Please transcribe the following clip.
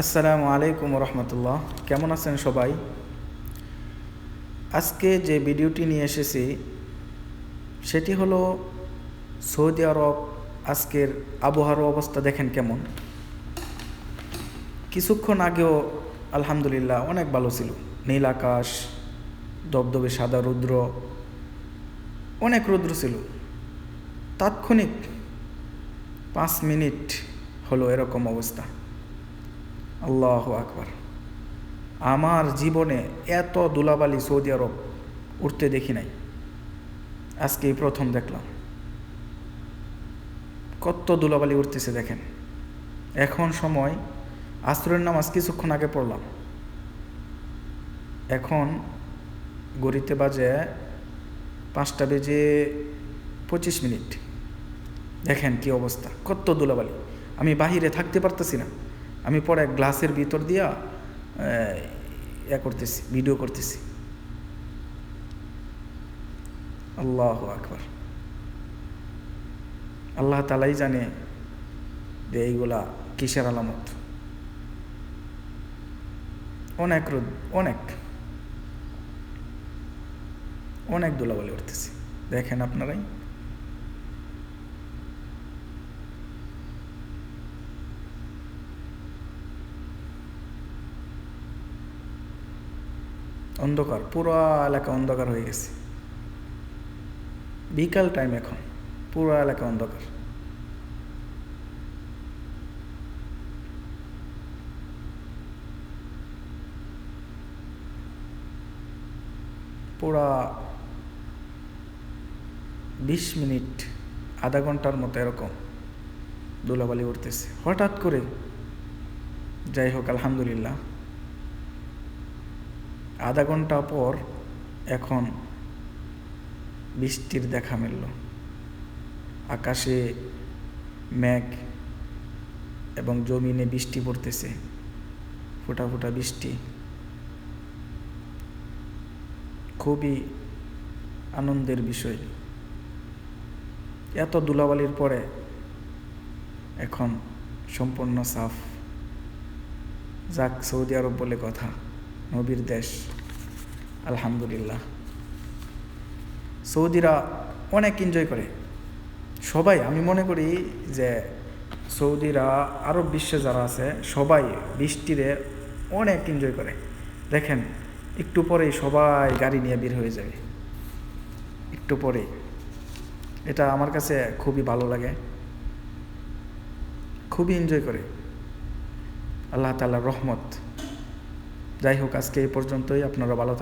আসসালামু আলাইকুম রহমতুল্লাহ। কেমন আছেন সবাই? আজকে যে ভিডিওটি নিয়ে এসেছি সেটি হলো সৌদি আরব। আজকের আবহাওয়ার অবস্থা দেখেন কেমন। কিছুক্ষণ আগেও আলহামদুলিল্লাহ অনেক ভালো ছিল, নীল আকাশ, দবদবে সাদা রৌদ্র, অনেক রৌদ্র ছিল। তাৎক্ষণিক 5 মিনিট হলো এরকম অবস্থা। আল্লাহু আকবার। আমার জীবনে এত ধুলাবালি সৌদি আরব উঠতে দেখি নাই, আজকে এই প্রথম দেখলাম। কত ধুলাবালি উঠতেছে দেখেন। এখন সময় আসরের নামাজ কিছুক্ষণ আগে পড়লাম, এখন ঘড়িতে বাজে 5:25। দেখেন কি অবস্থা, কত ধুলাবালি। আমি বাহিরে থাকতে পারতেছি না। আমি পরে গ্লাসের ভিতর দিয়া করতেছি, ভিডিও করতেছি। আল্লাহু আকবার। আল্লাহ তাআলাই জানে যে এইগুলা কিসের আলামত। অনেক রোদ, অনেক অনেক ধুলাবালি উঠতেছে দেখেন আপনারাই। অন্ধকার, পুরো এলাকা অন্ধকার হয়ে গেছে। বিকাল টাইম, এখন পুরো এলাকা অন্ধকার। পুরা 20 মিনিট, আধা ঘন্টার মতো এরকম ধুলাবালি উঠতেছে হঠাৎ করে। যাই হোক আলহামদুলিল্লাহ, আধা ঘন্টা পর এখন বৃষ্টির দেখা মিলল। আকাশে মেঘ এবং জমিনে বৃষ্টি পড়তেছে, ফোঁটা ফোঁটা বৃষ্টি। খুবই আনন্দের বিষয়। এত ধুলাবালির পরে এখন সম্পূর্ণ সাফ। যাক, সৌদি আরব বলে কথা, নবীর দেশ, আলহামদুলিল্লাহ। সৌদিরা অনেক এনজয় করে সবাই। আমি মনে করি যে সৌদিরা, আরব বিশ্বে যারা আছে সবাই বৃষ্টিরে অনেক এনজয় করে। দেখেন একটু পরেই সবাই গাড়ি নিয়ে বের হয়ে যাবে, একটু পরেই। এটা আমার কাছে খুবই ভালো লাগে, খুবই এনজয় করে। আল্লাহ তাআলার রহমত। যাই হোক, আজকে এই পর্যন্তই। আপনারা ভালো থাকবেন।